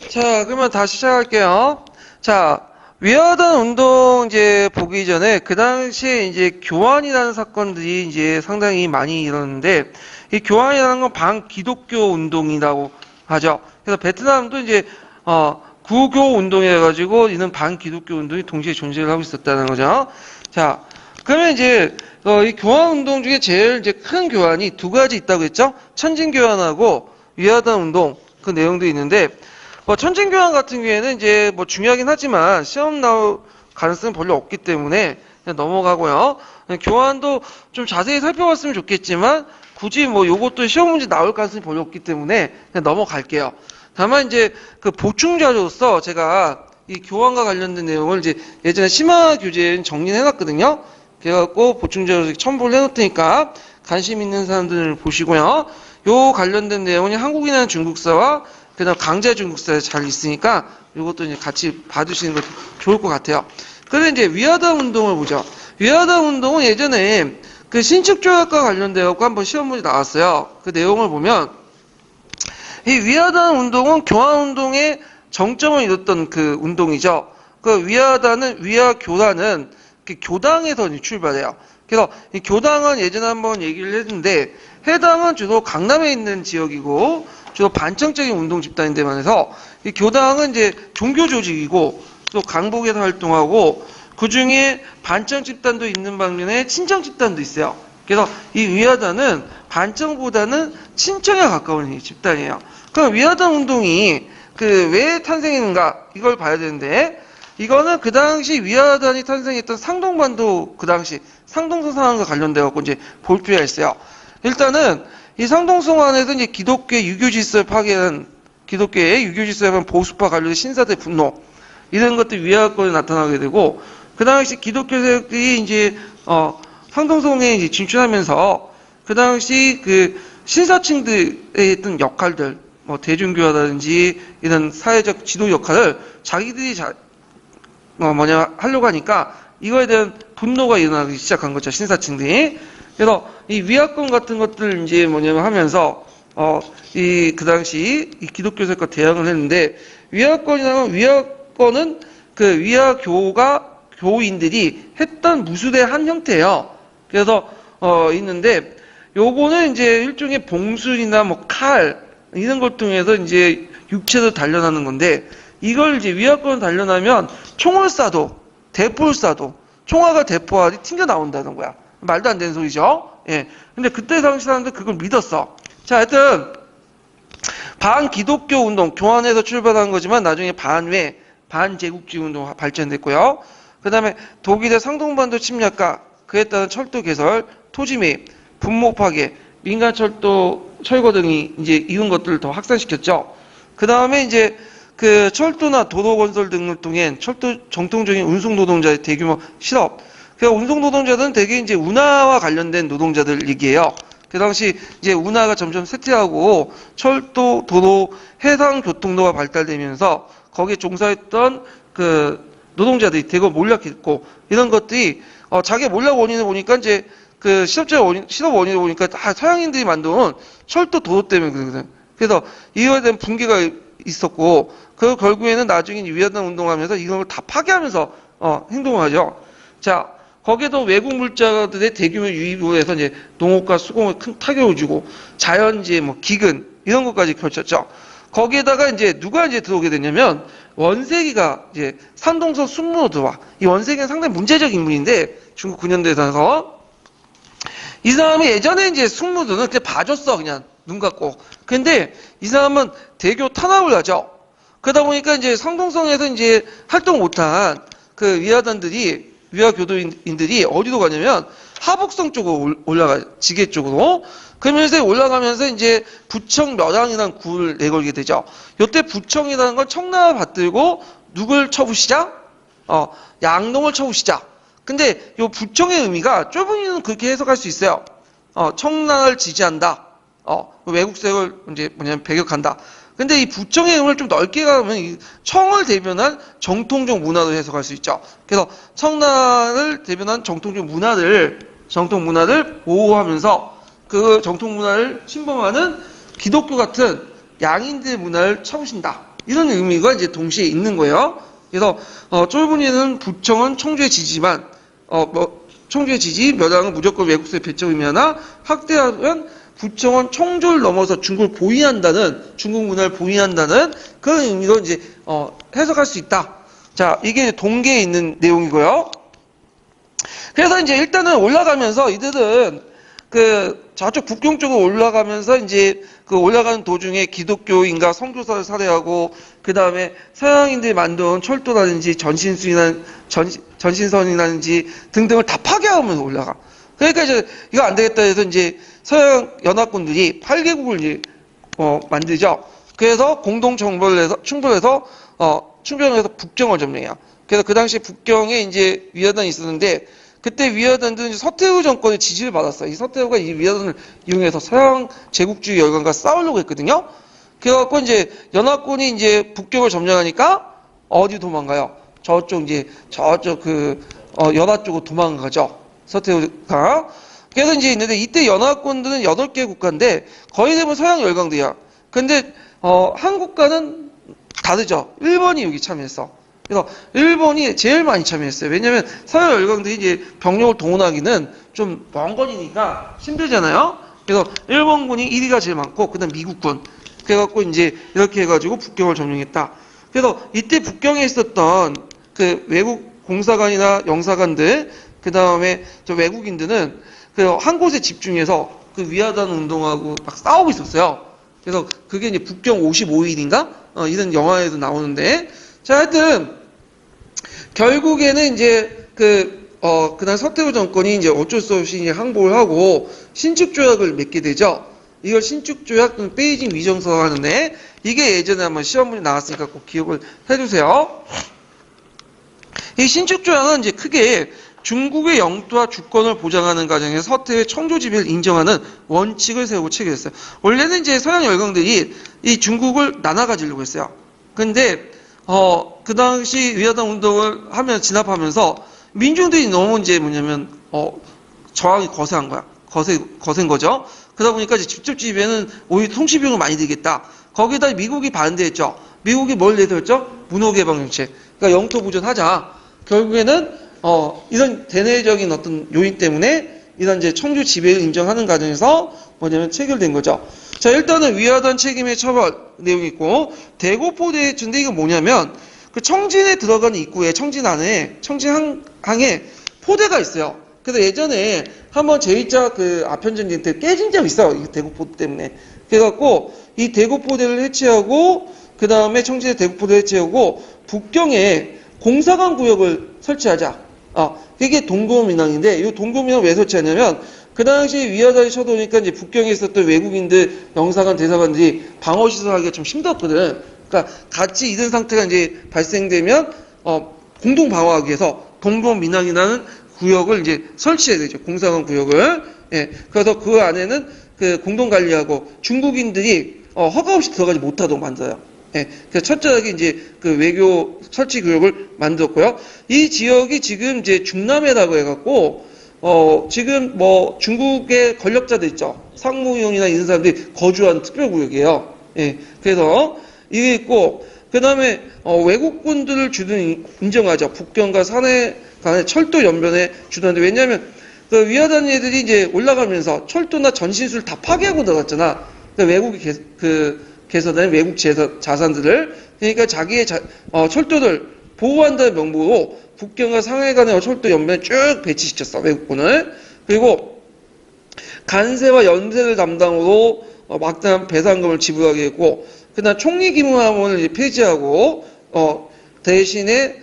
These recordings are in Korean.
자, 그러면 다시 시작할게요. 자, 위화단 운동 이제 보기 전에 그 당시에 이제 교환이라는 사건들이 이제 상당히 많이 일어났는데 이 교환이라는 건 반기독교 운동이라고 하죠. 그래서 베트남도 이제 구교 운동이라 가지고 이는 반기독교 운동이 동시에 존재를 하고 있었다는 거죠. 자, 그러면 이제 이 교환 운동 중에 제일 이제 큰 교환이 두 가지 있다고 했죠. 천진교환하고 위화단 운동 그 내용도 있는데 천진교환 같은 경우에는 이제 뭐 중요하긴 하지만 시험 나올 가능성은 별로 없기 때문에 그냥 넘어가고요. 교환도 좀 자세히 살펴봤으면 좋겠지만 굳이 뭐 요것도 시험 문제 나올 가능성이 별로 없기 때문에 그냥 넘어갈게요. 다만 이제 그 보충자료로서 제가 이 교환과 관련된 내용을 이제 예전에 심화 교재에 정리를 해놨거든요. 그래갖고 보충자료 첨부를 해놓을 테니까 관심 있는 사람들 보시고요. 요 관련된 내용이 한국이나 중국사와 그다음 강제 중국사에 잘 있으니까 이것도 이제 같이 봐주시는 것도 좋을 것 같아요. 그런데 이제 위화단 운동을 보죠. 위화단 운동은 예전에 그 신축조약과 관련되어 갖고 한번 시험 문제 나왔어요. 그 내용을 보면 이 위화단 운동은 교환 운동의 정점을 이뤘던 그 운동이죠. 그 위화교단은 교당에서 출발해요. 그래서 이 교당은 예전에 한번 얘기를 했는데 해당은 주로 강남에 있는 지역이고 주로 반청적인 운동 집단인데 말해서 이 교당은 이제 종교 조직이고 또 강북에서 활동하고 그 중에 반청 집단도 있는 반면에 친청 집단도 있어요. 그래서 이 위화단은 반청보다는 친청에 가까운 집단이에요. 그럼 위화단 운동이 그 왜 탄생했는가 이걸 봐야 되는데 이거는 그 당시 위화단이 탄생했던 상동반도 그 당시 상동성 상황과 관련돼 갖고 이제 볼 필요가 있어요. 일단은 이 상동성안에서 이제 기독교의 유교 질서를 파괴한 기독교의 유교 질서에 대한 보수파 관련된 신사들의 분노 이런 것들 위화권에 나타나게 되고 그 당시 기독교 세력들이 이제 상동성에 이제 진출하면서 그 당시 그 신사층들의 했던 역할들 뭐 대중교화라든지 이런 사회적 지도 역할을 자기들이 하려고 하니까 이거에 대한 분노가 일어나기 시작한 거죠 신사층들이. 그래서 이 위화권 같은 것들 이제 하면서 그 당시 이 기독교 세력과 대항을 했는데 위화권은 그 교인들이 했던 무술의 한 형태예요. 그래서 있는데 요거는 이제 일종의 봉술이나 뭐 칼 이런 걸 통해서 이제 육체를 단련하는 건데 이걸 이제 위화권을 단련하면 총을 쏴도 대포를 쏴도 총알과 대포알이 튕겨 나온다는 거야. 말도 안 되는 소리죠. 예. 근데 그때 당시 사람들 그걸 믿었어. 자, 하여튼 반기독교 운동 교환에서 출발한 거지만 나중에 반제국주의 운동 발전됐고요. 그 다음에 독일의 상동반도 침략과 그에 따른 철도 개설, 토지 매입, 분목 파괴, 민간 철도 철거 등이 이제 이런 것들을 더 확산시켰죠. 그 다음에 이제 그 철도나 도로 건설 등을 통해 철도 정통적인 운송 노동자의 대규모 실업. 그 운송 노동자들은 대개 이제 운하와 관련된 노동자들 얘기예요. 그 당시 이제 운하가 점점 쇠퇴하고 철도, 도로, 해상 교통도가 발달되면서 거기에 종사했던 그 노동자들이 대거 몰락했고 이런 것들이 자기 몰락 원인을 보니까 이제 그 실업 원인을 보니까 다 서양인들이 만든 철도 도로 때문에 그러거든. 그래서 이거에 대한 붕괴가 있었고 그 결국에는 나중에 위화단 운동하면서 이걸 다 파괴하면서 행동을 하죠. 자, 거기에도 외국 물자들의 대규모 유입으로 해서 이제 농업과 수공에 큰 타격을 주고 자연재해, 뭐 기근 이런 것까지 펼쳤죠. 거기에다가 이제 누가 이제 들어오게 되냐면 원세기가 이제 산동서 숙무로 들어와. 이 원세기는 상당히 문제적 인물인데 중국 9년대에 살아서 이 사람이 예전에 이제 숙무들은 그냥 봐줬어 그냥 눈 감고. 근데 이 사람은 대교 탄압을 하죠. 그러다 보니까 이제 상동성에서 이제 활동 못한 그 위화교도인들이 어디로 가냐면 하북성 쪽으로 올라가요. 지계 쪽으로. 그러면서 올라가면서 이제 부청 멸항이라는 굴을 내걸게 되죠. 이때 부청이라는 건 청나라 받들고 누굴 쳐부시자? 양동을 쳐부시자. 근데 이 부청의 의미가 좁은 의미는 그렇게 해석할 수 있어요. 청나라를 지지한다. 외국 세력을 이제 배격한다. 근데 이 부청의 의미를 좀 넓게 가면 이 청을 대변한 정통적 문화로 해석할 수 있죠. 그래서 청나라를 대변한 정통 문화를 보호하면서 그 정통 문화를 침범하는 기독교 같은 양인들의 문화를 쳐부신다. 이런 의미가 이제 동시에 있는 거예요. 그래서 쫄보니는 부청은 청주의 지지만 청주의 지지, 멸항은 무조건 외국수의 배척 의미하나 확대하면 부청은 청주를 넘어서 중국을 보위한다는, 중국 문화를 보위한다는 그런 의미로 이제 해석할 수 있다. 자, 이게 동계에 있는 내용이고요. 그래서 이제 일단은 올라가면서 이들은 그 저쪽 북경 쪽으로 올라가면서 이제 그 올라가는 도중에 기독교인과 선교사를 살해하고 그 다음에 서양인들이 만든 철도라든지 전신선이라든지 등등을 다 파괴하면서 올라가. 그러니까 이제 이거 안 되겠다 해서 이제 서양 연합군들이 8개국을 이제 만들죠. 그래서 공동 충돌해서 북경을 점령해요. 그래서 그 당시 북경에 이제 위화단이 있었는데 그때 위화단들은 서태후 정권의 지지를 받았어요. 이 서태후가 이 위화단을 이용해서 서양 제국주의 열강과 싸우려고 했거든요. 그래갖고 이제 연합군이 이제 북경을 점령하니까 어디 도망가요? 저쪽 연합 쪽으로 도망가죠. 서태후가. 그래서 이제 있는데 이때 연합군들은 8개 국가인데 거의 대부분 서양 열강들이야. 근데 한국과는 다르죠. 일본이 여기 참여했어. 그래서 일본이 제일 많이 참여했어요. 왜냐면 서양 열강들이 이제 병력을 동원하기는 좀 먼 거리니까 힘들잖아요. 그래서 일본군이 1위가 제일 많고 그다음 미국군. 그래갖고 이제 이렇게 해가지고 북경을 점령했다. 그래서 이때 북경에 있었던 그 외국 공사관이나 영사관들, 그 다음에 저 외국인들은 그 한 곳에 집중해서 그 위화단 운동하고 막 싸우고 있었어요. 그래서 그게 이제 북경 55일인가? 이런 영화에도 나오는데, 자, 하여튼, 결국에는 이제 그날 서태후 정권이 이제 어쩔 수 없이 이제 항복을 하고 신축조약을 맺게 되죠. 이걸 신축조약 또는 베이징 위정서 하는데, 이게 예전에 한번 시험 문제 나왔으니까 꼭 기억을 해주세요. 이 신축조약은 이제 크게 중국의 영토와 주권을 보장하는 과정에서 서태후의 청조 지배를 인정하는 원칙을 세우고 체결했어요. 원래는 이제 서양 열강들이 이 중국을 나눠 가지려고 했어요. 근데 그 당시 위화단 운동을 하면 진압하면서 민중들이 너무 이제 뭐냐면 저항이 거세한 거야. 거센 거죠. 그러다 보니까 이제 직접 지배는 오히려 통치비용을 많이 들겠다. 거기다 미국이 반대했죠. 미국이 뭘 내세웠죠? 문호개방 정책. 그러니까 영토 보존하자. 결국에는 이런 대내적인 어떤 요인 때문에 이런 이제 청주 지배를 인정하는 과정에서 뭐냐면 체결된 거죠. 자, 일단은 위화단 책임의 처벌 내용이 있고, 대고포대, 근데 이거 뭐냐면, 그 청진에 들어가는 입구에, 청진 항에 포대가 있어요. 그래서 예전에 한번 제2차 그 아편전쟁 때 깨진 적이 있어요. 이 대고포대 때문에. 그래갖고, 이 대고포대를 해체하고, 그 다음에 청진의 대고포대를 해체하고, 북경에 공사관 구역을 설치하자. 이게 동고민항인데, 이 동고민항 왜 설치하냐면, 그 당시 위화단이 쳐도니까 이제 북경에 있었던 외국인들, 영사관, 대사관들이 방어시설 하기가 좀 힘들었거든. 그러니까 같이 이런 상태가 이제 발생되면, 공동 방어하기 위해서 동고민항이라는 구역을 이제 설치해야 되죠. 공사관 구역을. 예. 그래서 그 안에는 그 공동 관리하고 중국인들이 허가 없이 들어가지 못하도록 만들어요. 예, 그래서 철저하게 이제 그 외교 설치 구역을 만들었고요. 이 지역이 지금 이제 중남해라고 해갖고, 지금 뭐 중국의 권력자들 있죠. 상무위원이나 이런 사람들이 거주한 특별구역이에요. 예, 그래서 이게 있고, 그 다음에 외국군들을 주둔 인정하죠. 북경과 산해 간의 철도 연변에 주둔하는데, 왜냐하면 그 위화단 애들이 이제 올라가면서 철도나 전신수를 다 파괴하고 들어갔잖아. 외국이 개선된 외국 자산들을, 그러니까 자기의 철도를 보호한다는 명목으로 북경과 상해 간의 철도 연변에 쭉 배치시켰어, 외국군을. 그리고 간세와 연세를 담당으로 막대한 배상금을 지불하게 했고, 그다음 총리기무함을 폐지하고 대신에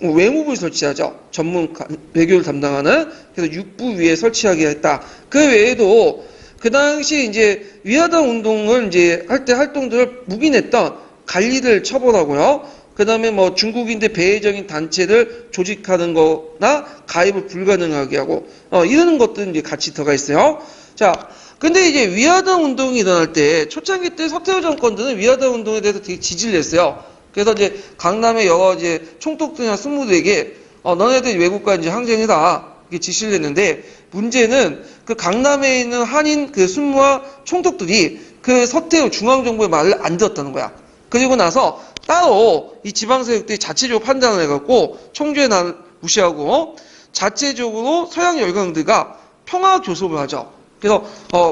외무부를 설치하죠. 전문 외교를 담당하는. 그래서 육부 위에 설치하게 했다. 그 외에도 그 당시 이제 위화단 운동을 이제 할 때 활동들을 묵인했던 관리들 처벌하고요. 그 다음에 뭐 중국인들 배회적인 단체를 조직하는 거나 가입을 불가능하게 하고, 이런 것들은 이제 같이 들어가 있어요. 자, 근데 이제 위화단 운동이 일어날 때, 초창기 때 서태후 정권들은 위화단 운동에 대해서 되게 지지를 했어요. 그래서 이제 강남의 여러 이제 총독들이나 승무들에게, 너네들 외국과 이제 항쟁해라. 이렇게 지시를 했는데, 문제는 그 강남에 있는 한인 그 순무와 총독들이 그 서태후 중앙정부의 말을 안 들었다는 거야. 그리고 나서 따로 이 지방세력들이 자체적으로 판단을 해갖고 청주의 날 무시하고 자체적으로 서양 열강들과 평화 교섭을 하죠. 그래서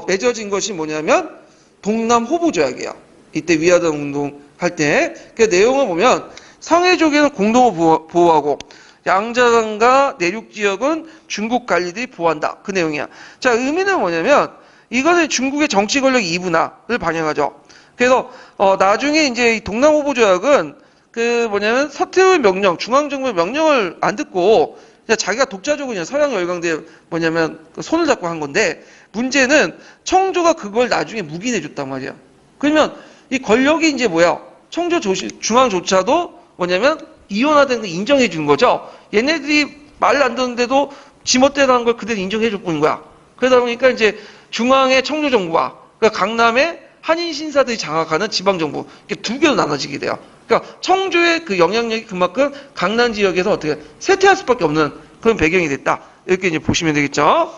맺어진 것이 뭐냐면 동남 호부 조약이에요. 이때 위화단 운동 할 때 그 내용을 보면 상해족에는 공동을 보호하고 양자강과 내륙 지역은 중국 관리들이 보호한다. 그 내용이야. 자, 의미는 뭐냐면 이것은 중국의 정치 권력 이분화를 반영하죠. 그래서 나중에 이제 이 동남 호부 조약은 그 뭐냐면 서태후의 명령, 중앙정부의 명령을 안 듣고 그냥 자기가 독자적으로 그냥 서양 열강들 뭐냐면 그 손을 잡고 한 건데 문제는 청조가 그걸 나중에 묵인해 줬단 말이야. 그러면 이 권력이 이제 뭐야? 청조 중앙조차도 뭐냐면 이혼화된 걸 인정해 준 거죠. 얘네들이 말 안 듣는데도 지멋대로 한 걸 그대로 인정해 줄 뿐인 거야. 그러다 보니까 이제 중앙의 청조정부와 그러니까 강남의 한인 신사들이 장악하는 지방정부 이렇게 두 개로 나눠지게 돼요. 그러니까 청주의 그 영향력이 그만큼 강남 지역에서 어떻게 쇠퇴할 수밖에 없는 그런 배경이 됐다. 이렇게 이제 보시면 되겠죠.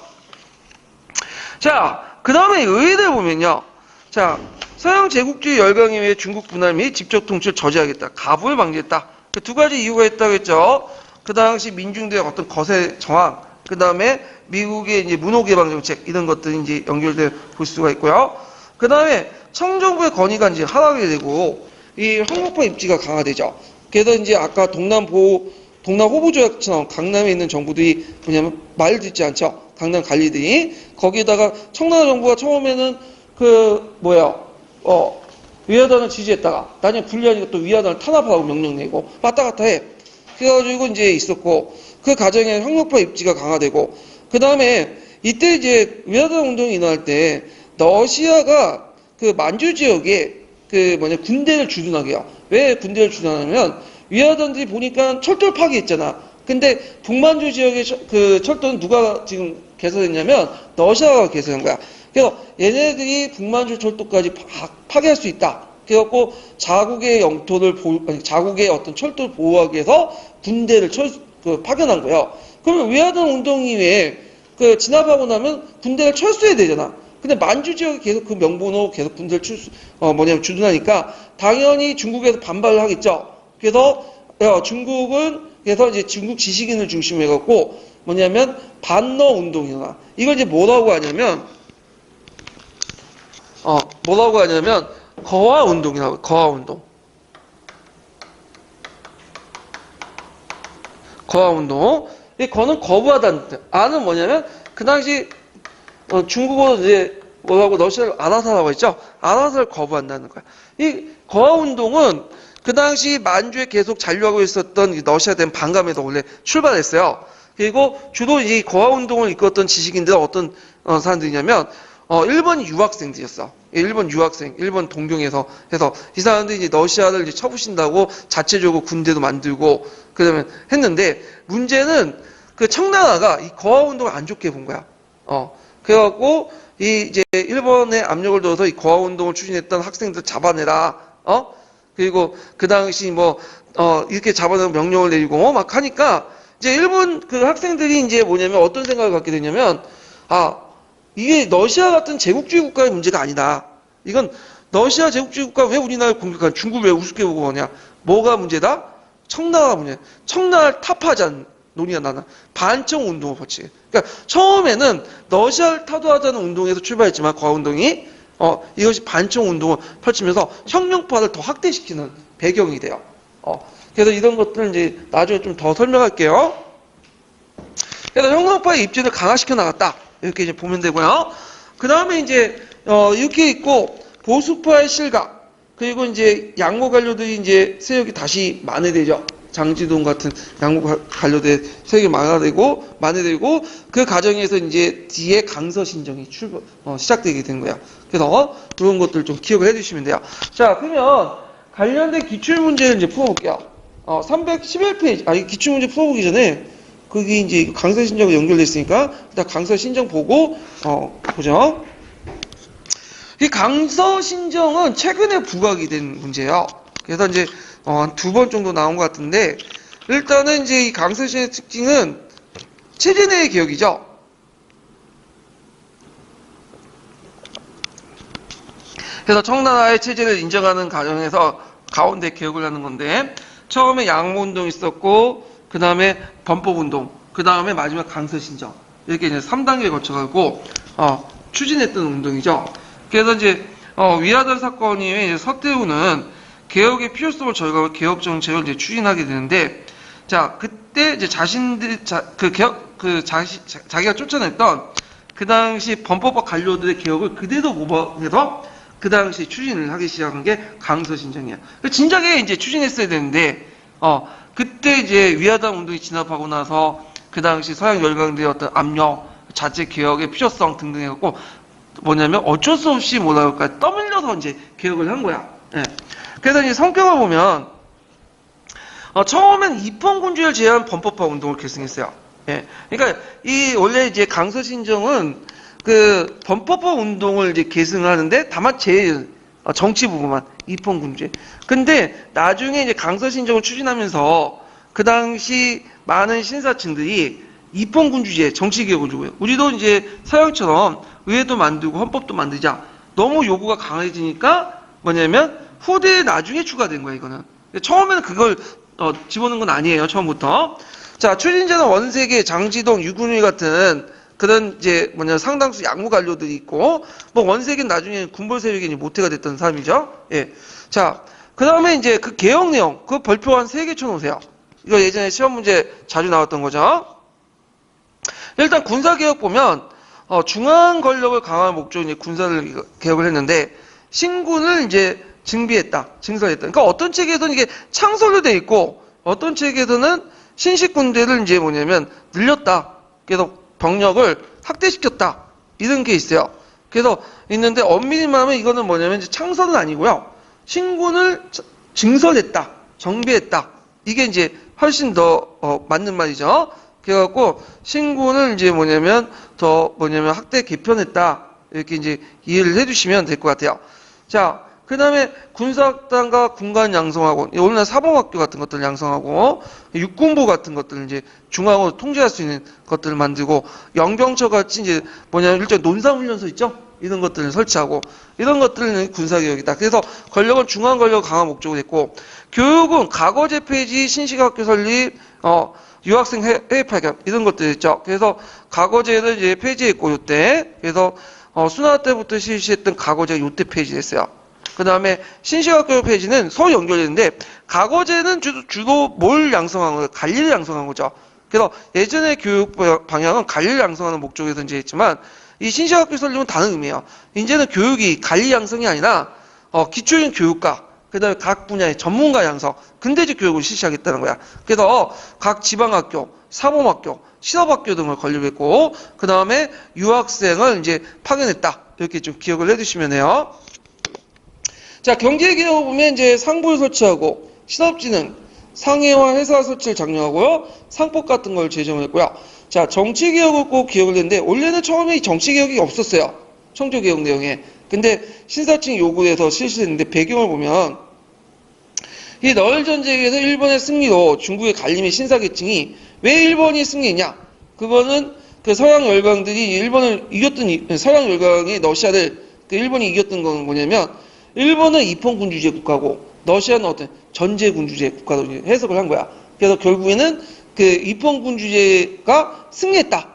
자, 그 다음에 의의를 보면요. 자, 서양 제국주의 열강에 의해 중국 분할 및 직접 통치를 저지하겠다. 가불을 방지했다. 그 두 가지 이유가 있다고 했죠. 그 당시 민중들의 어떤 거세 저항, 그 다음에 미국의 이제 문호 개방 정책 이런 것들이 이제 연결돼 볼 수가 있고요. 그 다음에 청정부의 권위가 이제 하락이 되고 이 한국파 입지가 강화되죠. 그래서 이제 아까 동남 호부 조약처럼 강남에 있는 정부들이 뭐냐면 말 듣지 않죠. 강남 관리들이 거기에다가 청나라 정부가 처음에는 그 위화단을 지지했다가 나중에 분리하니까 또 위화단을 탄압하라고 명령 내고 왔다 갔다 해. 그래가지고 이제 있었고 그 과정에 한국파 입지가 강화되고 그 다음에 이때 이제 위화단 운동이 일어날 때 러시아가 그 만주 지역에 그 군대를 주둔하게 해요. 왜 군대를 주둔하냐면 위화단들이 보니까 철도를 파괴했잖아. 근데 북만주 지역의 그 철도는 누가 지금 개설했냐면 러시아가 개설한 거야. 그래서 얘네들이 북만주 철도까지 파괴할 수 있다. 그래갖고 자국의 영토를 자국의 어떤 철도를 보호하기 위해서 군대를 파견한 거예요. 그러면 위화단 운동 이후에 그 진압하고 나면 군대를 철수해야 되잖아. 근데 만주 지역이 계속 그 명분으로 계속 군대를 주둔하니까 당연히 중국에서 반발을 하겠죠. 그래서 중국은 그래서 이제 중국 지식인을 중심으로 해갖고 뭐냐면 반러 운동이 일어나. 이걸 이제 뭐라고 하냐면 거화 운동이라고 거화 운동. 거화 운동. 이 거는 거부하다는 뜻. 아는 뭐냐면 그 당시 중국어로 이제 뭐라고 러시아를 알아서 하라고 했죠. 알아서를 거부한다는 거야. 이 거화 운동은 그 당시 만주에 계속 잔류하고 있었던 러시아 된 반감에서 원래 출발했어요. 그리고 주로 이 거화 운동을 이끌었던 지식인들은 어떤 사람들이냐면 일본 유학생들이었어. 일본 유학생, 일본 동경에서 해서 이 사람들이 이제 러시아를 이제 쳐부신다고 자체적으로 군대도 만들고 그러면 했는데 문제는 그 청나라가 이 거화 운동을 안 좋게 본 거야. 그래갖고 이제 일본의 압력을 넣어서 이 거화 운동을 추진했던 학생들 잡아내라. 그리고 그 당시 이렇게 잡아내고 명령을 내리고 막 하니까 이제 일본 그 학생들이 이제 뭐냐면 어떤 생각을 갖게 되냐면 이게 러시아 같은 제국주의 국가의 문제가 아니다. 이건 러시아 제국주의 국가 왜 우리나라를 공격하냐? 중국을 왜 우습게 보고 하냐? 뭐가 문제다? 청나라가 문제. 청나라를 타파하자는 논의가 나나. 반청 운동을 벌치. 그러니까 처음에는 러시아를 타도하자는 운동에서 출발했지만 거화운동이 이것이 반청 운동을 펼치면서 혁명파를 더 확대시키는 배경이 돼요. 그래서 이런 것들은 이제 나중에 좀 더 설명할게요. 그래서 혁명파의 입지를 강화시켜 나갔다. 이렇게 이제 보면 되고요. 그 다음에 이제, 이렇게 있고, 보수파의 실각, 그리고 이제 양모 관료들이 이제 세력이 다시 만회되죠. 장지동 같은 양모 관료들 세력이 만회되고, 그 과정에서 이제 뒤에 강서신정이 시작되게 된 거야. 그래서 그런 것들 좀 기억을 해 주시면 돼요. 자, 그러면 관련된 기출문제를 이제 풀어볼게요. 311페이지, 이 기출문제 풀어보기 전에, 그게 이제 강서신정과 연결돼 있으니까 일단 강서신정 보고 보죠. 이 강서신정은 최근에 부각이 된 문제예요. 그래서 이제 한 두 번 정도 나온 것 같은데 일단은 이제 이 강서신정의 특징은 체제 내의 개혁이죠. 그래서 청나라의 체제를 인정하는 과정에서 가운데 개혁을 하는 건데, 처음에 양모운동 있었고, 그 다음에 범법운동, 그 다음에 마지막 강서신정. 이렇게 이제 3단계에 거쳐가지고, 추진했던 운동이죠. 그래서 이제, 위아더 사건이 이제 서태후는 개혁의 필요성을 절감하고 개혁 정책을 이제 추진하게 되는데, 자, 그때 이제 자기가 쫓아냈던 그 당시 범법과 관료들의 개혁을 그대로 모방해서 그 당시 추진을 하기 시작한 게 강서신정이야. 진작에 이제 추진했어야 되는데, 그때 이제 위화당 운동이 진압하고 나서 그 당시 서양 열강들의 어떤 압력, 자체 개혁의 필요성 등등 해갖고 뭐냐면 어쩔 수 없이 뭐라 그럴까 떠밀려서 이제 개혁을 한 거야. 예. 그래서 이제 성격을 보면 처음엔 입헌군주를 제외한 범법화 운동을 결성했어요. 예. 그러니까 이 원래 이제 강서신정은 그 범법화 운동을 이제 계승을 하는데 다만 정치 부분만 입헌군주에. 근데 나중에 이제 강서신정을 추진하면서 그 당시 많은 신사층들이 입헌군주제 정치 개혁을 주고요. 우리도 이제 서양처럼 의회도 만들고 헌법도 만들자. 너무 요구가 강해지니까 뭐냐면 후대에 나중에 추가된 거야 이거는. 처음에는 그걸 집어넣은 건 아니에요 처음부터. 자, 추진자는 원세계, 장지동, 유근휘 같은 그런 이제 상당수 양무 관료들이 있고, 뭐 원세계는 나중에 군벌 세력이 모태가 됐던 사람이죠. 예. 자, 그 다음에 이제 그 개혁 내용, 그 발표 한 3개 쳐놓으세요. 이거 예전에 시험 문제 자주 나왔던 거죠. 일단 군사개혁 보면, 중앙 권력을 강화할 목적으로 이제 군사를 개혁을 했는데, 신군을 이제 증설했다. 그러니까 어떤 책에서는 이게 창설로 돼 있고, 어떤 책에서는 신식 군대를 이제 늘렸다. 그래서 병력을 확대시켰다. 이런 게 있어요. 그래서 있는데 엄밀히 말하면 이거는 뭐냐면 이제 창설은 아니고요. 신군을 증설했다. 정비했다. 이게 이제 훨씬 더 맞는 말이죠. 그래갖고 신군을 이제 확대 개편했다. 이렇게 이제 이해를 해주시면 될 것 같아요. 자, 그 다음에 군사학당과 군관 양성학원, 오늘날 사범학교 같은 것들을 양성하고, 육군부 같은 것들을 이제 중앙으로 통제할 수 있는 것들을 만들고, 영병처 같이 이제 일종의 논사훈련소 있죠? 이런 것들을 설치하고, 이런 것들은 군사개혁이다. 그래서 권력은 중앙 권력을 강화 목적으로 했고, 교육은 과거제 폐지, 신식학교 설립, 유학생 해외 파견, 이런 것들 있죠. 그래서 과거제를 이제 폐지했고, 요때. 그래서, 순화 때부터 실시했던 과거제가 요때 폐지됐어요. 그 다음에 신식학교 폐지는 서로 연결되는데, 과거제는 주로 뭘 양성한 거예요? 관리를 양성한 거죠. 그래서 예전의 교육 방향은 관리를 양성하는 목적에서 이제 했지만, 이 신식학교 설립은 다른 의미예요. 이제는 교육이 관리 양성이 아니라, 기초적인 교육과, 그 다음에 각 분야의 전문가 양성, 근대적 교육을 실시하겠다는 거야. 그래서 각 지방학교, 사범학교, 실업학교 등을 건립했고, 그 다음에 유학생을 이제 파견했다. 이렇게 좀 기억을 해두시면 해요. 자, 경제개혁을 보면 이제 상부를 설치하고, 신업진흥, 상해와 회사 설치를 장려하고요, 상법 같은 걸 제정을 했고요. 자, 정치개혁을 꼭 기억을 했는데, 원래는 처음에 정치개혁이 없었어요. 청조개혁 내용에. 근데 신사층 요구에서 실시했는데, 배경을 보면, 이 너일 전쟁에서 일본의 승리로 중국의 갈림의 신사계층이 왜 일본이 승리했냐? 그거는 그 서양 열강들이 일본을 이겼던, 서양 열강이 러시아를, 그 일본이 이겼던 건 뭐냐면, 일본은 입헌군주제 국가고, 러시아는 어떤 전제군주제 국가로 해석을 한 거야. 그래서 결국에는 그 입헌군주제가 승리했다.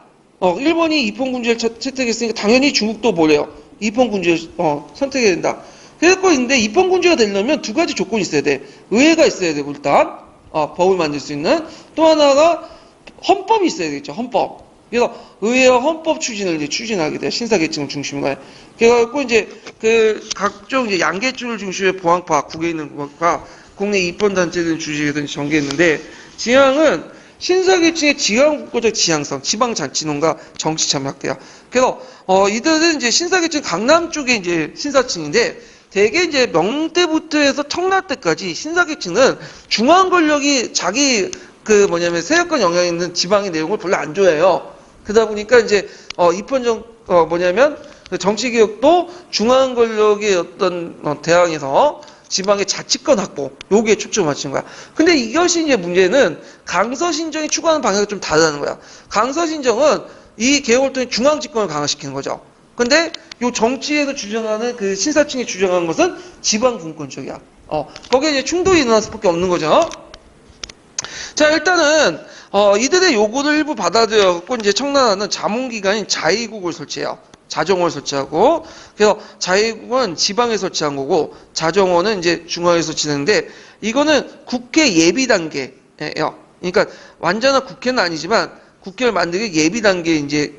일본이 입헌군주제를 채택했으니까 당연히 중국도 뭐래요? 입헌군주제를 선택해야 된다. 그래서 있는데 입헌군주제가 되려면 두 가지 조건이 있어야 돼. 의회가 있어야 되고 일단 법을 만들 수 있는. 또 하나가 헌법이 있어야 되겠죠. 헌법. 그래서 의회와 헌법 추진을 이제 추진하게 돼요. 신사계층을 중심으로. 그래갖고 이제 그 각종 이제 양계층을 중심으로 보안파, 국외에 있는 보안파, 국내 입헌단체들 주식에서 전개했는데, 지향은 신사계층의 지방국가적 지향성, 지방자치론과 정치참여학대야. 그래서 이들은 이제 신사계층 강남 쪽에 이제 신사층인데, 대개 이제 명때부터 해서 청라 때까지 신사계층은 중앙 권력이 자기 세력권 영향이 있는 지방의 내용을 별로 안 좋아해요. 그러다 보니까 이제 정치개혁도 중앙 권력의 어떤 대항에서 지방의 자치권 확보, 여기에 초점을 맞춘 거야. 근데 이것이 이제 문제는 강서신정이 추구하는 방향이 좀 다르다는 거야. 강서신정은 이 개혁을 통해 중앙집권을 강화시키는 거죠. 근데 요 정치에서 주장하는 그 신사층이 주장하는 것은 지방분권 쪽이야. 거기에 이제 충돌이 일어날 수밖에 없는 거죠. 자, 일단은 이들의 요구를 일부 받아들여갖고 이제 청나라는 자문기관인 자의국을 설치해요. 자정원을 설치하고, 그래서 자의국은 지방에 설치한 거고, 자정원은 이제 중앙에 설치하는데, 이거는 국회 예비 단계예요. 그러니까 완전한 국회는 아니지만 국회를 만들기 예비 단계 이제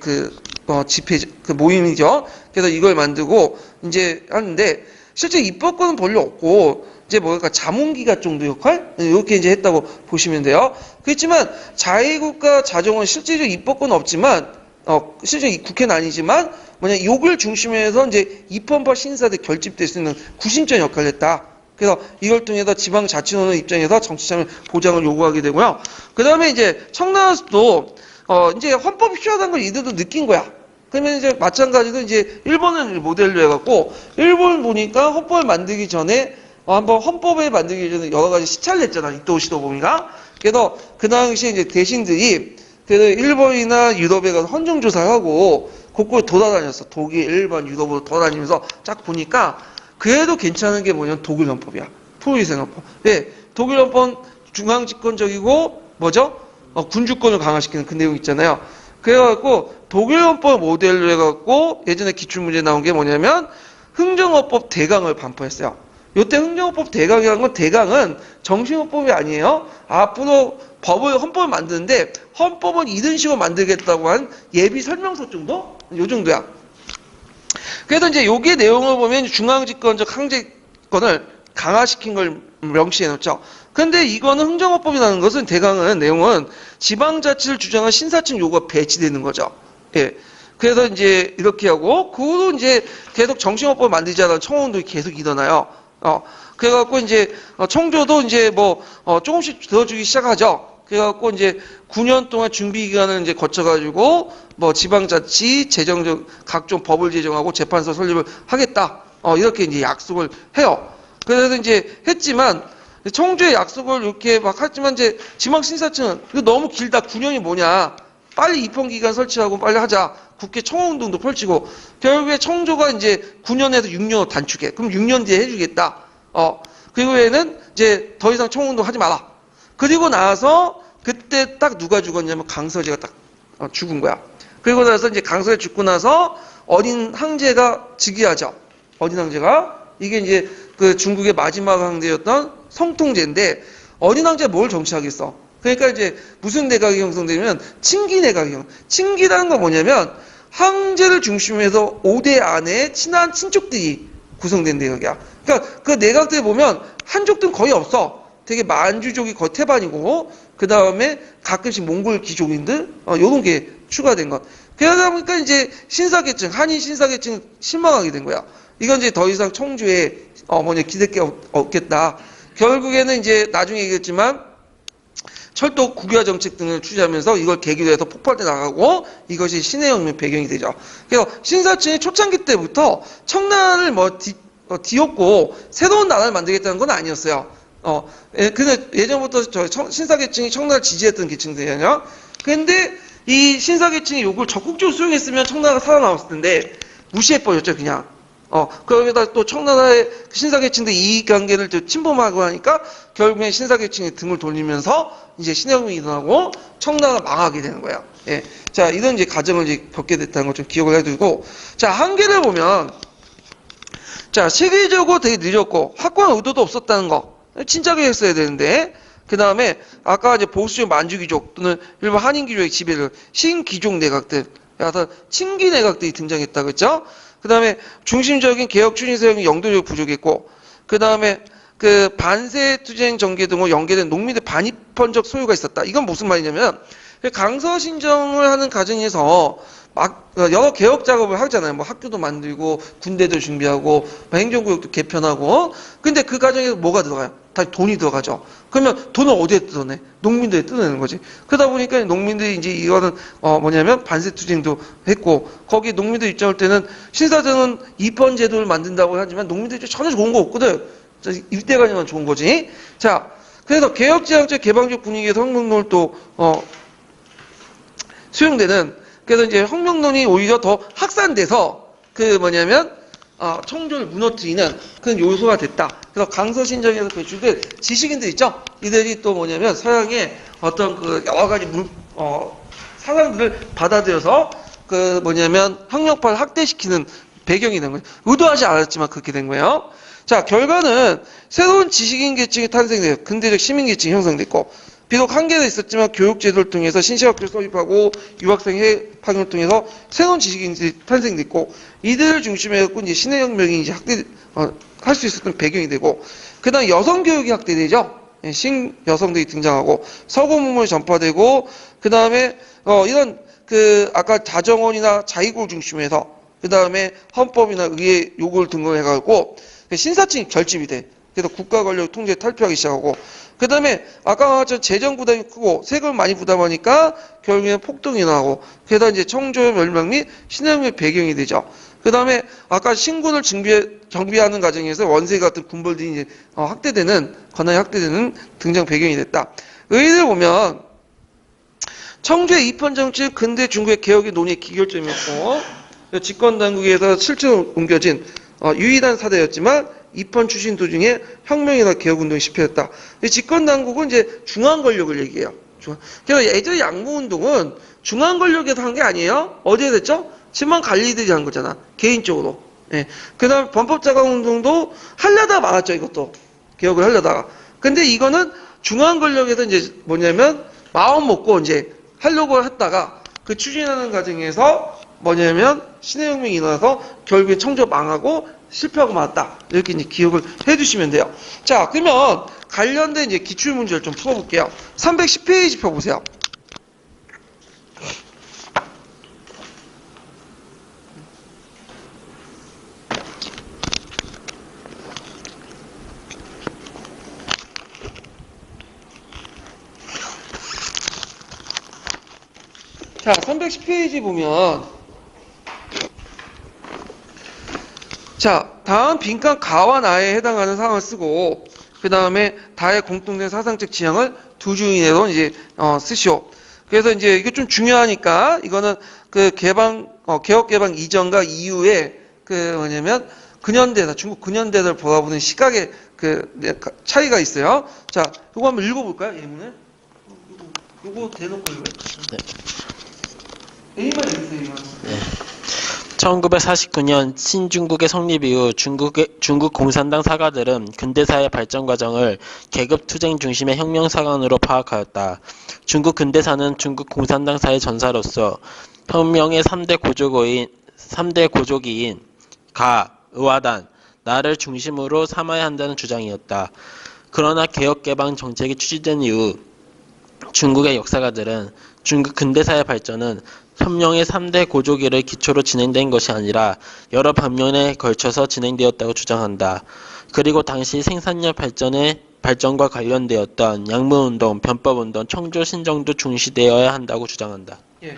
집회 모임이죠. 그래서 이걸 만들고 이제 하는데 실제 입법권은 별로 없고 이제 뭐랄까 자문기관 정도 역할 이렇게 이제 했다고 보시면 돼요. 그렇지만 자의국과 자정원 실제로 입법권은 없지만 실제 국회는 아니지만 욕을 중심으로 해서 이제 입헌법 신사들 결집될 수 있는 구심점 역할을 했다. 그래서 이걸 통해서 지방자치노는 입장에서 정치참여 보장을 요구하게 되고요. 그 다음에 이제 청나라도 이제 헌법이 필요하다는 걸 이들도 느낀 거야. 그러면 이제 마찬가지로 이제 일본을 모델로 해갖고 일본 보니까 헌법을 만들기 전에 한번 헌법을 만들기 전에 여러 가지 시찰을 했잖아. 이토 시도부미가. 그래서 그 당시에 이제 대신들이 그래서 일본이나 유럽에 가서 헌정 조사를 하고 곳곳 돌아다녔어. 독일, 일본, 유럽으로 돌아다니면서 쫙 보니까 그래도 괜찮은 게 뭐냐면 독일 헌법이야. 프로이센 헌법. 네, 독일 헌법 중앙집권적이고 뭐죠? 군주권을 강화시키는 그 내용 있잖아요. 그래갖고 독일 헌법 모델로 해갖고 예전에 기출문제 나온 게 뭐냐면 흥정헌법 대강을 반포했어요. 요때 흥정헌법 대강이라는 건 대강은 정신헌법이 아니에요. 앞으로 헌법을 만드는데 헌법은 이런 식으로 만들겠다고 한 예비 설명서 정도? 요 정도야. 그래서 이제 여기에 내용을 보면 중앙집권적 항제권을 강화시킨 걸 명시해 놓죠. 근데 이거는 흥정헌법이라는 것은 대강은 내용은 지방자치를 주장한 신사층 요구가 배치되는 거죠. 예. 그래서 이제 이렇게 하고 그 후로 이제 계속 정신헌법을 만들자는 청원도 계속 일어나요. 그래갖고 이제 청조도 이제 조금씩 들어주기 시작하죠. 그래갖고 이제 9년 동안 준비 기간을 이제 거쳐가지고 지방자치 재정적 각종 법을 제정하고 재판소 설립을 하겠다. 이렇게 이제 약속을 해요. 그래서 이제 했지만 청주의 약속을 이렇게 막 했지만 이제 지방신사층은 이거 너무 길다. 9년이 뭐냐. 빨리 입헌기관 설치하고 빨리 하자. 국회 청원운동도 펼치고 결국에 청조가 이제 9년에서 6년으로 단축해. 그럼 6년 뒤에 해주겠다. 그 후에는 이제 더 이상 청원운동 하지 마라. 그리고 나서 그때 딱 누가 죽었냐면 강서재가 딱 죽은 거야. 그리고 나서 이제 강서재 죽고 나서 어린 황제가 즉위하죠. 어린 황제가 이게 이제 그 중국의 마지막 황제였던 성통제인데 어린 황제가 뭘 정치하겠어? 그러니까 이제 무슨 내각이 형성되면 친기 내각이 친기라는 건 뭐냐면 황제를 중심으로 해서 5대 안에 친한 친족들이 구성된 내각이야. 그러니까 그 내각들 보면 한족들은 거의 없어. 되게 만주족이 거의 태반이고 그 다음에 가끔씩 몽골 귀족인들 요런 게 추가된 것. 그러다 보니까 이제 신사계층 한인 신사계층 실망하게 된 거야. 이건 이제 더 이상 청주에 기댈 게 없겠다. 결국에는 이제 나중에 얘기했지만 철도 국유화 정책 등을 추진하면서 이걸 계기로 해서 폭발돼 나가고 이것이 신해혁명 배경이 되죠. 그래서 신사층이 초창기 때부터 청나라를 뒤엎고 새로운 나라를 만들겠다는 건 아니었어요. 근데 예전부터 신사계층이 청나라를 지지했던 계층들이잖아요. 근데 이 신사계층의 요구를 적극적으로 수용했으면 청나라가 살아남았을 텐데 무시해버렸죠, 그냥. 거기다 또 청나라의 신사계층들 이익관계를 침범하고 하니까 결국엔 신사계층이 등을 돌리면서 이제 신혁명이 일어나고 청나라가 망하게 되는 거예요. 예. 자, 이런 이제 과정을 이제 겪게 됐다는 걸 좀 기억을 해두고, 자, 한계를 보면, 자, 세계적으로 되게 늦었고, 확고한 의도도 없었다는 거. 진작에 했어야 되는데, 그 다음에, 아까 이제 보수적 만주귀족 또는 일본 한인귀족의 지배를 신귀족 내각들, 그래서 친기 내각들이 등장했다, 그랬죠? 그 다음에 중심적인 개혁 추진 세력이 영도적으로 부족했고, 그 다음에 그 반세 투쟁 전개 등으로 연계된 농민의 반입헌적 소유가 있었다. 이건 무슨 말이냐면 강서 신정을 하는 과정에서 막 여러 개혁 작업을 하잖아요. 학교도 만들고 군대도 준비하고 행정구역도 개편하고. 근데 그 과정에서 뭐가 들어가요? 다 돈이 들어가죠. 그러면 돈을 어디에 뜯어내? 농민들이 뜯어내는 거지. 그러다 보니까 농민들이 이제 이거는 뭐냐면 반세 투쟁도 했고 거기 농민들 입장할 때는 신사정은 입헌 제도를 만든다고 하지만 농민들이 전혀 좋은 거 없거든. 일대간이만 좋은 거지. 자, 그래서 개혁지향적 개방적 분위기에서 혁명론을 또 수용되는. 그래서 이제 혁명론이 오히려 더 확산돼서 그 뭐냐면 청조를 무너뜨리는 그런 요소가 됐다. 그래서 강서신정에서 배출된 지식인들 있죠? 이들이 또 뭐냐면 서양의 어떤 그 여러 가지 사상들을 받아들여서 그 뭐냐면 학력파를 확대시키는 배경이 된 거예요. 의도하지 않았지만 그렇게 된 거예요. 자, 결과는 새로운 지식인 계층이 탄생돼요. 근대적 시민 계층이 형성됐고, 비록 한계도 있었지만 교육제도를 통해서 신시학교를 설립하고 유학생 해외 파견을 통해서 새로운 지식인들이 탄생됐고, 이들을 중심으로 해서 이제 신해혁명이 이제 할 수 있었던 배경이 되고, 그 다음 여성 교육이 확대되죠. 신 여성들이 등장하고, 서구 문물이 전파되고, 그 다음에 이런 그 아까 자정원이나 자의고를 중심으로 해서, 그 다음에 헌법이나 의회 요구를 등록해가지고 신사층이 결집이 돼. 그래서 국가 권력 통제에 탈피하기 시작하고, 그 다음에 아까 말했던 재정 부담이 크고 세금을 많이 부담하니까 결국에는 폭동이 나고, 게다가 이제 청조 멸망 및 신해혁명의 배경이 되죠. 그 다음에 아까 신군을 정비하는 과정에서 원세 같은 군벌들이 이제 권한이 확대되는 등장 배경이 됐다. 의의를 보면 청조의 입헌 정치는 근대 중국의 개혁의 논의의 기결점이었고, 집권 당국에서 실제로 옮겨진 유일한 사례였지만 입헌 추진 도중에 혁명이나 개혁운동이 실패했다. 집권 당국은 이제 중앙 권력을 얘기해요. 그래서 예전 양무운동은 중앙 권력에서 한 게 아니에요. 어디에 됐죠? 집안 관리들이 한 거잖아. 개인적으로. 예. 그 다음 범법자강운동도 하려다가 망했죠. 이것도 개혁을 하려다가. 근데 이거는 중앙 권력에서 이제 뭐냐면 마음 먹고 이제 하려고 했다가 그 추진하는 과정에서 뭐냐면 신해혁명이 일어나서 결국에 청조 망하고 실패하고 말았다. 이렇게 이제 기억을 해두시면 돼요. 자, 그러면 관련된 이제 기출문제를 좀 풀어볼게요. 310페이지 펴보세요. 자, 310페이지 보면 자, 다음 빈칸 가와 나에 해당하는 사항을 쓰고 그 다음에 다의 공통된 사상적 지향을 두 줄 이내로 이제 쓰시오. 그래서 이제 이게 좀 중요하니까 이거는 그 개혁 개방 이전과 이후에 그 뭐냐면 근현대사 중국 근현대사를 바라보는 시각의 그 차이가 있어요. 자, 이거 한번 읽어볼까요? 예문을? 이거 대놓고 읽어요. 네. A만 읽으세요. 이만. 네. 1949년 신중국의 성립 이후 중국 공산당 사가들은 근대사의 발전 과정을 계급투쟁 중심의 혁명사관으로 파악하였다. 중국 근대사는 중국 공산당사의 전사로서 혁명의 3대 고조기인 가, 의화단, 나를 중심으로 삼아야 한다는 주장이었다. 그러나 개혁개방 정책이 추진된 이후 중국의 역사가들은 중국 근대사의 발전은 혁명의 3대 고조기를 기초로 진행된 것이 아니라 여러 방면에 걸쳐서 진행되었다고 주장한다. 그리고 당시 생산력 발전과 관련되었던 양문운동, 변법운동, 청조신정도 중시되어야 한다고 주장한다. 예.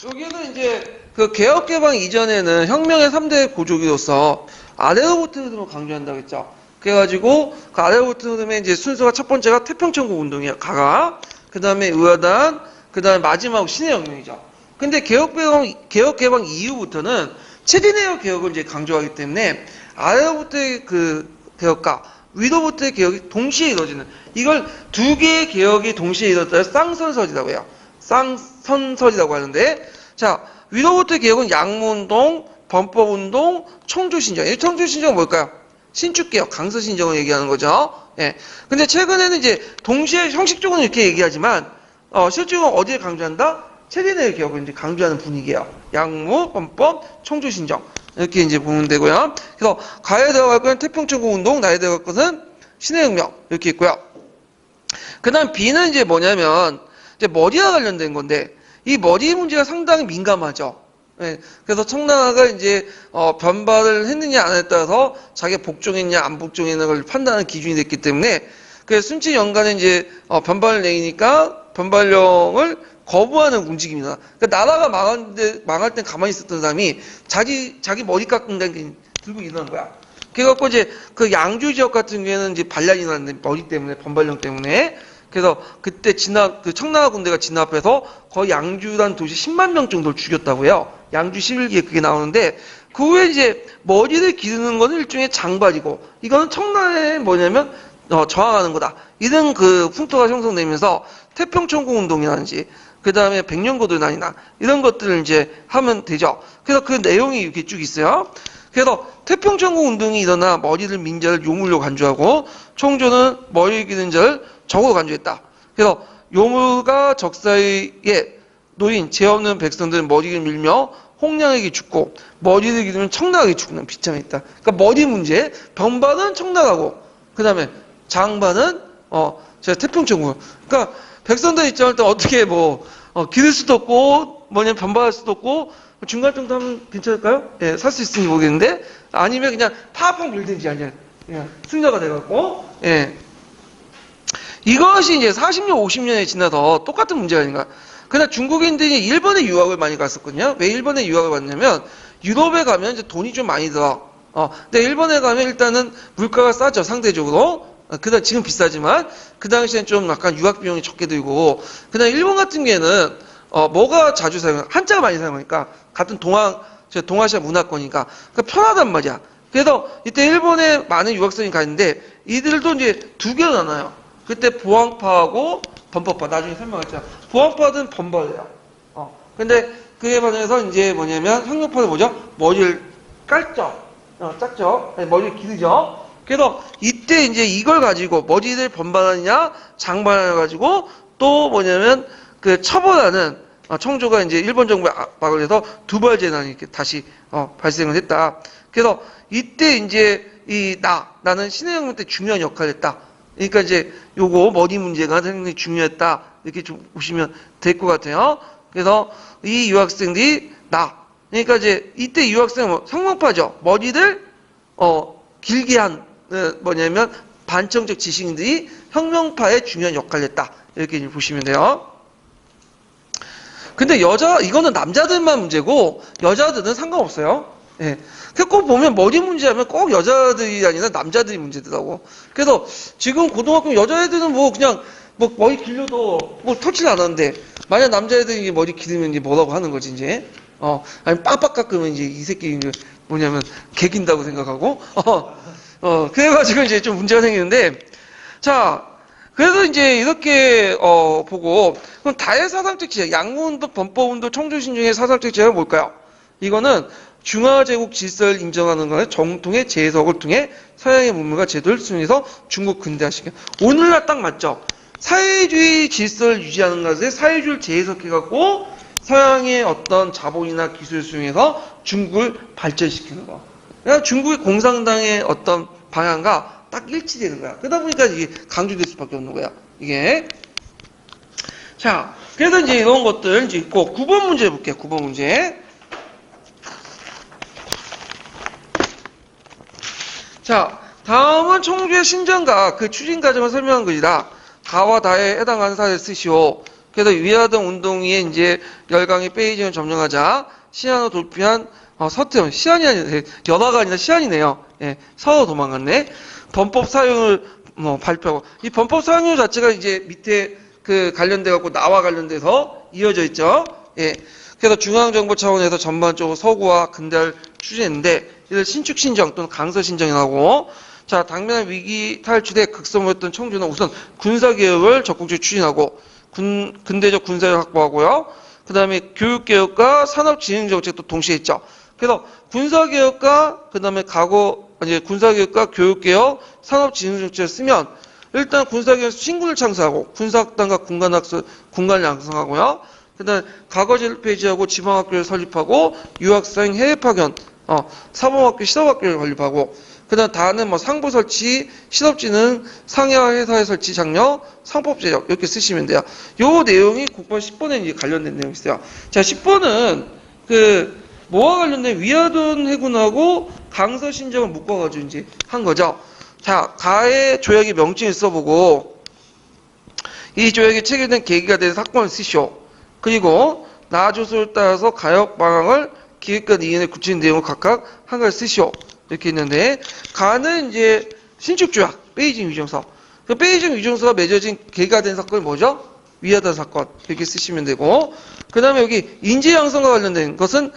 여기는 이제 그 개혁개방 이전에는 혁명의 3대 고조기로서 아래로부터 흐름을 강조한다고 했죠. 그래가지고 그 아래로부터 흐름의 이제 순서가 첫 번째가 태평천국 운동이야. 가가. 그 다음에 의화단. 그 다음에 마지막 신해혁명이죠. 근데 개혁개방 이후부터는 체제내의 개혁을 이제 강조하기 때문에 아래로부터의 그 개혁과 위로부터의 개혁이 동시에 이루어지는 이걸 두 개의 개혁이 동시에 이루어졌다 쌍선설이라고 해요. 쌍선설이라고 하는데 자 위로부터의 개혁은 양무운동, 범법운동, 청조신정. 이 청조신정은 뭘까요? 신축개혁, 강서신정을 얘기하는 거죠. 예. 근데 최근에는 이제 동시에 형식적으로는 이렇게 얘기하지만 실질적으로 어디에 강조한다? 체제내의 개혁을 이제 강조하는 분위기예요. 양무, 범법, 청조신정 이렇게 이제 보면 되고요. 그래서 가에 들어갈 것은 태평천국 운동, 나에 들어갈 것은 신해혁명 이렇게 있고요. 그다음 B는 이제 뭐냐면 이제 머리와 관련된 건데 이 머리 문제가 상당히 민감하죠. 예, 그래서 청나라가 이제 변발을 했느냐 안 했냐에 따라서 자기가 복종했냐 안 복종했냐는 걸 판단하는 기준이 됐기 때문에 그래서 순치 연간에 이제 변발을 내니까 변발령을 거부하는 움직임이다. 그러니까 나라가 망할 땐 가만히 있었던 사람이 자기 머리 깎은 게 들고 일어난 거야. 그래갖고 이제 그 양주 지역 같은 경우에는 이제 반란이 일어났는데 머리 때문에 변발령 때문에 그래서 그때 그 청나라 군대가 진압해서 거의 양주란 도시 10만 명 정도를 죽였다고 해요. 양주 11기에 그게 나오는데 그 후에 이제 머리를 기르는 거는 일종의 장발이고, 이거는 청나라에 뭐냐면, 저항하는 거다. 이런 그 풍토가 형성되면서 태평천공 운동이라든지, 그 다음에 백년거두난이나 이런 것들을 이제 하면 되죠. 그래서 그 내용이 이렇게 쭉 있어요. 그래서 태평천공 운동이 일어나 머리를 민 자를 요물로 간주하고, 청조는 머리를 기른 자를 적으로 간주했다. 그래서 요물과 적사이에 노인, 죄 없는 백성들은 머리를 밀며 홍량하게 죽고, 머리를 기르면 청나하게 죽는 비참이 있다. 그러니까 머리 문제, 병반은 청나하고, 그 다음에 장반은 제가 태평천공. 그러니까 백성들 입장을 때 어떻게 기를 수도 없고, 변발할 수도 없고, 중간 정도 하면 괜찮을까요? 예, 살 수 있을지 모르겠는데, 아니면 그냥 팍팍 밀든지 아니면 그냥 승려가 돼갖고, 예. 이것이 이제 40년, 50년이 지나서 똑같은 문제가 아닌가. 그러나 중국인들이 일본에 유학을 많이 갔었거든요. 왜 일본에 유학을 갔냐면, 유럽에 가면 이제 돈이 좀 많이 들어. 근데 일본에 가면 일단은 물가가 싸죠, 상대적으로. 그다음 지금 비싸지만 그 당시엔 좀 약간 유학 비용이 적게 들고, 그다음 일본 같은 경우에는 뭐가 자주 한자가 많이 사용하니까, 같은 동아시아 문화권이니까 그러니까 편하단 말이야. 그래서 이때 일본에 많은 유학생이 가 있는데, 이들도 이제 두 개로 나눠요. 그때 보항파하고 범법파, 나중에 설명했죠. 보항파는 범벌이에요. 근데 그에 반해서 이제 뭐냐면 상용파는 뭐죠? 머리를 깔죠. 짝죠. 아니, 머리를 기르죠. 그래서 이때 이제 이걸 가지고 머리를 범반하느냐 장반하냐 가지고 또 뭐냐면 그 처벌하는 청조가 이제 일본 정부에 압박을 해서 두발 재난이 이렇게 다시 발생을 했다. 그래서 이때 이제 나는 신해혁명 때 중요한 역할을 했다. 그러니까 이제 요거 머리 문제가 상당히 중요했다. 이렇게 좀 보시면 될 것 같아요. 그래서 이 유학생들이 그러니까 이제 이때 유학생은 상명파죠. 머리를 길게 한 뭐냐면 반청적 지식인들이 혁명파에 중요한 역할을 했다. 이렇게 보시면 돼요. 근데 이거는 남자들만 문제고 여자들은 상관없어요. 예. 꼭 보면 머리 문제하면 꼭 여자들이 아니라 남자들이 문제더라고. 그래서 지금 고등학교 여자애들은 그냥 머리 길러도 터치를 안 하는데, 만약 남자애들이 머리 기르면 이제 뭐라고 하는 거지, 이제. 아니, 빡빡 깎으면 이제 이 새끼 이제 뭐냐면 개긴다고 생각하고, 그래가지고 이제 좀 문제가 생기는데, 자, 그래서 이제 이렇게, 보고, 그럼 다의 사상적 지향, 양무운동, 범법운동, 청조신중의 사상적 지향은 뭘까요? 이거는 중화제국 질서를 인정하는 것의 정통의 재해석을 통해 서양의 문물과 제도를 수용해서 중국 근대화시켜. 오늘날 딱 맞죠? 사회주의 질서를 유지하는 것에 사회주의를 재해석해갖고 서양의 어떤 자본이나 기술을 수용해서 중국을 발전시키는 거. 그러니까 중국의 공산당의 어떤 방향과 딱 일치되는 거야. 그러다 보니까 이게 강조될 수밖에 없는 거야. 이게. 자, 그래서 이제 이런 것들 이제 있고, 9번 문제 볼게요. 9번 문제. 자, 다음은 청주의 신전가 그 추진 과정을 설명한 것이다. 가와 다에 해당하는 사례를 쓰시오. 그래서 위화등 운동에 이제 열강의 베이징을 점령하자 시안으로 돌피한 서태원, 시안이 아니라 연화가 아니라 시안이네요. 예, 서로 도망갔네. 범법 사용을 발표하고, 이 범법 사용료 자체가 이제 밑에 그 관련돼 갖고 나와 관련돼서 이어져 있죠. 예. 그래서 중앙정부 차원에서 전반적으로 서구와 근대화를 추진했는데, 이를 신축신정 또는 강서신정이라고. 자, 당면한 위기 탈출에 극성이었던 청주는 우선 군사개혁을 적극적으로 추진하고, 근대적 군사를 확보하고요. 그 다음에 교육개혁과 산업진흥정책도 동시에 했죠. 그래서 군사개혁과, 그 다음에 군사개혁과 교육개혁, 산업진흥정책을 쓰면, 일단 군사개혁에서 신군을 창설하고, 군사학단과 군관을 양성하고요. 그 다음에 과거제를 폐지하고 지방학교를 설립하고, 유학생 해외 파견, 사범학교, 실업학교를 건립하고, 그 다음 다는 상부 설치, 실업진흥, 상하 회사의 설치, 장려, 상법제역, 이렇게 쓰시면 돼요. 요 내용이 국번 10번에 이제 관련된 내용이 있어요. 자, 10번은 뭐와 관련된 위화돈 해군하고 강서신정을 묶어가지고 이제 한 거죠. 자, 가의 조약의 명칭을 써보고, 이 조약이 체결된 계기가 된 사건을 쓰시오. 그리고 나조서를 따라서 가역 방향을 기획과 이행에 굳힌 내용을 각각 한 가지 쓰시오. 이렇게 있는데, 가는 이제 신축조약, 베이징 위정서. 그 베이징 위정서가 맺어진 계기가 된 사건이 뭐죠? 위화단 사건. 이렇게 쓰시면 되고, 그 다음에 여기 인재 양성과 관련된 것은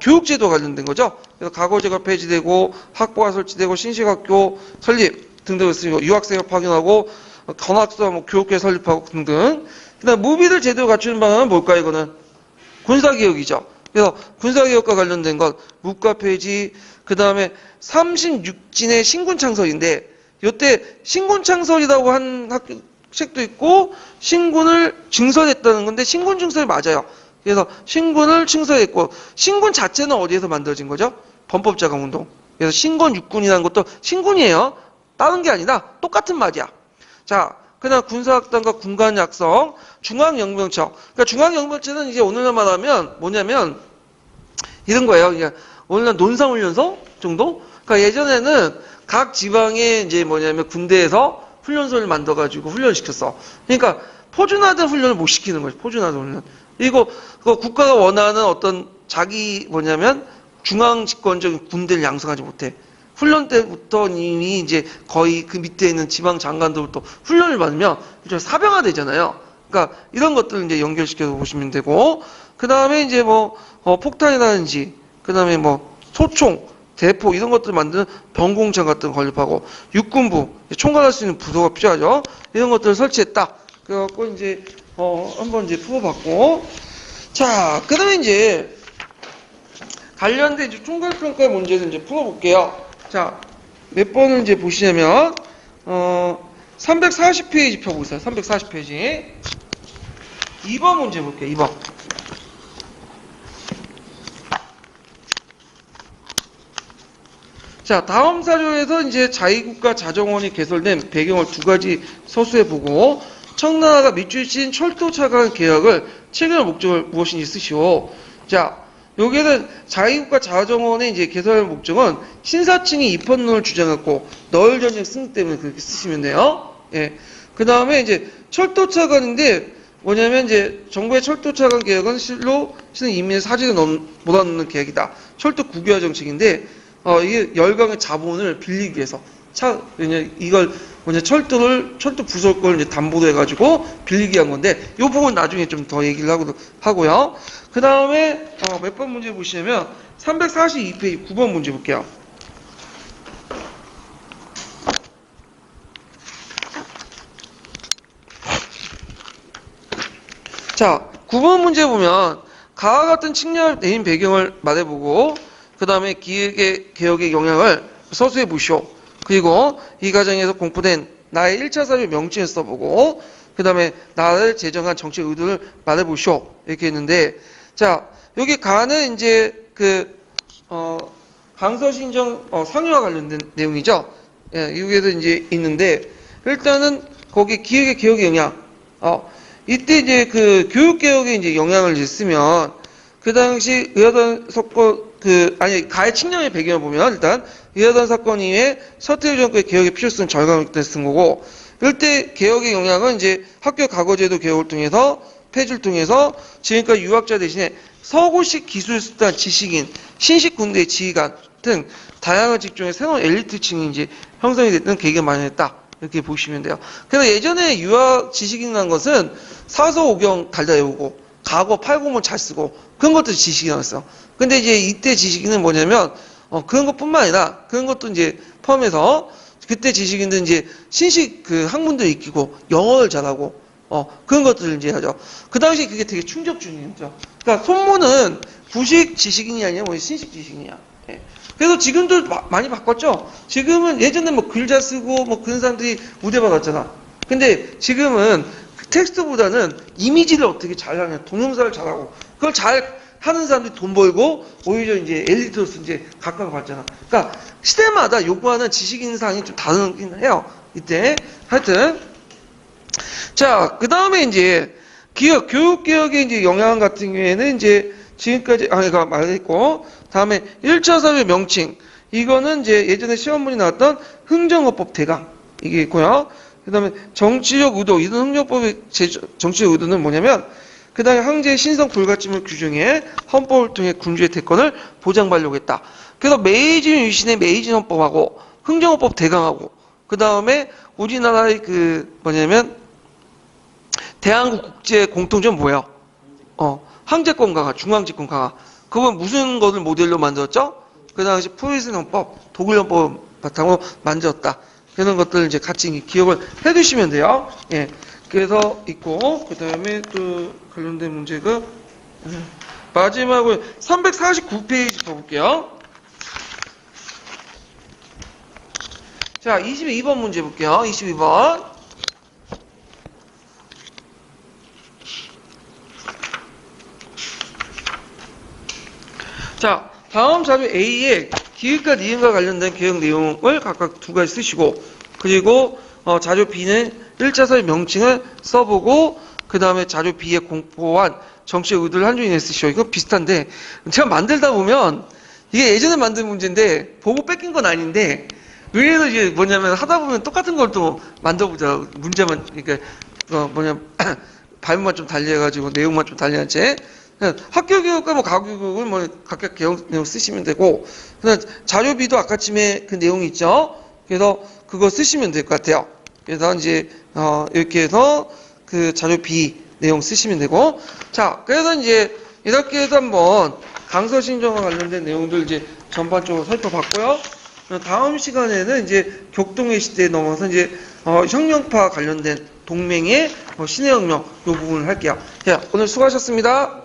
교육제도 관련된 거죠. 그래서 과거제가 폐지되고 학부가 설치되고 신식학교 설립 등등을 쓰고 유학생을 파견하고 관학사 뭐 교육회 설립하고 등등. 그다음 무비들 제도를 갖추는 방안은 뭘까요? 이거는 군사개혁이죠. 그래서 군사개혁과 관련된 것 무과 폐지 그다음에 36진의 신군창설인데 이때 신군창설이라고 한 책도 있고 신군을 증설했다는 건데 신군 증설이 맞아요. 그래서 신군을 증설했고 신군 자체는 어디에서 만들어진 거죠? 범법자강운동. 그래서 신군 육군이라는 것도 신군이에요. 다른 게 아니라 똑같은 말이야. 자, 그다음 군사학당과 군관약성, 중앙영병처. 그러니까 중앙영병처는 이제 오늘날 말하면 뭐냐면 이런 거예요. 그러니까 오늘날 논상훈련소 정도? 그러니까 예전에는 각 지방에 이제 뭐냐면 군대에서 훈련소를 만들어가지고 훈련시켰어. 그러니까 포준화된 훈련을 못 시키는 거지. 포준화된 훈련. 그리고 그 국가가 원하는 어떤 자기 뭐냐면 중앙 집권적인 군대를 양성하지 못해. 훈련 때부터 이미 이제 거의 그 밑에 있는 지방 장관들부터 훈련을 받으면 사병화 되잖아요. 그러니까 이런 것들을 이제 연결시켜서 보시면 되고, 그 다음에 이제 뭐 폭탄이라든지, 그 다음에 뭐 소총, 대포 이런 것들 만드는 병공장 같은 거 건립하고 육군부 총괄할 수 있는 부서가 필요하죠. 이런 것들을 설치했다. 그래갖고 이제 한번 이제 풀어봤고, 자 그다음에 이제 관련된 이제 총괄평가 문제를 이제 풀어볼게요. 자, 몇 번을 이제 보시냐면 340페이지 펴보세요. 340페이지 2번 문제 볼게요. 2번. 자, 다음 사료에서 이제 자위국가 자정원이 개설된 배경을 두 가지 서술해 보고 청나라가 밑줄친 철도 차관 개혁을 체결할 목적을 무엇인지 쓰시오. 자, 여기에는 자위국가 자정원의 이제 개설 목적은 신사층이 입헌론을 주장했고 너울 전쟁 승리 때문에 그렇게 쓰시면 돼요. 예. 그 다음에 이제 철도 차관인데 뭐냐면 이제 정부의 철도 차관 개혁은 실로 신은 인민의 사지를 몰아넣는 계획이다. 철도 국유화 정책인데 이게 열강의 자본을 빌리기 위해서 이걸 철도 부설 걸 이제 담보로 해가지고 빌리기 위한 건데 이 부분 나중에 좀 더 얘기를 하고요. 그 다음에 몇 번 문제 보시냐면 342페이지 9번 문제 볼게요. 자, 9번 문제 보면 가와 같은 측량을 내린 배경을 말해보고 그 다음에 기획의 영향을 서술해 보시오. 그리고 이 과정에서 공포된 나의 1차 사료 명칭을 써보고 그 다음에 나를 제정한 정책 의도를 말해보시오. 이렇게 했는데 자 여기 가는 이제 강서신정 상유와 관련된 내용이죠. 예, 여기에도 이제 있는데 일단은 거기 기획의 개혁의 영향 이때 이제 그 교육개혁에 이제 영향을 이제 쓰면 그 당시 의하단 사건 가해 측량의 배경을 보면 일단 의하단 사건 이후에 서태후 정권의 개혁의 필요성을 절감을 쓴 거고 이때 개혁의 영향은 이제 학교 과거제도 개혁을 통해서 폐지를 통해서 지금까지 유학자 대신에 서구식 기술수단 지식인, 신식 군대 지휘관 등 다양한 직종의 새로운 엘리트층이 이제 형성이 됐던 계기가 마련했다. 이렇게 보시면 돼요. 그래서 예전에 유학 지식인이라는 것은 사서오경 달다 외우고 과거 팔공을 잘 쓰고 그런 것들이 지식인이었어요. 근데 이제 이때 지식인은 뭐냐면 그런 것뿐만 아니라 그런 것도 이제 포함해서 그때 지식인들은 이제 신식 학문도 익히고 영어를 잘하고 그런 것들을 이제 하죠. 그 당시 그게 되게 충격적이었죠. 그러니까 손모는 구식 지식인이 아니라 뭐 신식 지식인이야. 예. 그래서 지금도 많이 바꿨죠. 지금은 예전에 뭐 글 잘 쓰고 뭐 그런 사람들이 우대 받았잖아. 근데 지금은 텍스트보다는 이미지를 어떻게 잘하냐, 동영상을 잘하고 그걸 잘 하는 사람들이 돈 벌고 오히려 이제 엘리트로서 이제 각광받잖아. 그러니까 시대마다 요구하는 지식인상이 좀 다르긴 해요. 이때 하여튼 자 그 다음에 이제 교육개혁의 이제 영향 같은 경우에는 이제 지금까지 제가 말했고 다음에 1차 사회 명칭 이거는 이제 예전에 시험문이 나왔던 흥정어법 대강 이게 있고요. 그 다음에 정치적 의도 이런 흥정법의 정치적 의도는 뭐냐면 그 다음에 황제의 신성 불가침을 규정해 헌법을 통해 군주의 대권을 보장받으려고 했다. 그래서 메이지 유신의 메이지 헌법하고 흥정헌법 대강하고 그 다음에 우리나라의 뭐냐면 대한민국 국제 공통점 뭐예요? 황제권 강화, 중앙집권 강화. 그건 무슨 것을 모델로 만들었죠? 그 당시 프로이센헌법, 독일헌법 바탕으로 만들었다. 이런 것들 이제 같이 기억을 해두시면 돼요. 예. 그래서 있고, 그 다음에 또 관련된 문제가, 마지막으로 349페이지 봐볼게요. 자, 22번 문제 볼게요. 22번. 자, 다음 자료 A에 기획과 니은과 관련된 개혁 내용을 각각 두 가지 쓰시고, 그리고 자료 B는 1자서의 명칭을 써보고, 그 다음에 자료 B에 공포한 정치의 의도를 한 줄이내 쓰시오. 이거 비슷한데, 제가 만들다 보면, 이게 예전에 만든 문제인데, 보고 뺏긴 건 아닌데, 의외로 이게 뭐냐면, 하다 보면 똑같은 걸 또 만들어보자. 문제만, 그러니까, 발음만 좀 달리해가지고, 내용만 좀 달리한 채. 학교 교육과 뭐 가구 교육을 뭐 각각 개혁 내용 쓰시면 되고, 그다음 자료 B도 아까쯤에 그 내용이 있죠. 그래서 그거 쓰시면 될 것 같아요. 그래서 이제 이렇게 해서 그 자료 B 내용 쓰시면 되고, 자, 그래서 이제 이렇게 해서 한번 강서 신정과 관련된 내용들 이제 전반적으로 살펴봤고요. 다음 시간에는 이제 격동의 시대에 넘어서 이제 혁명파 관련된 동맹의 신해혁명 이 부분을 할게요. 자, 오늘 수고하셨습니다.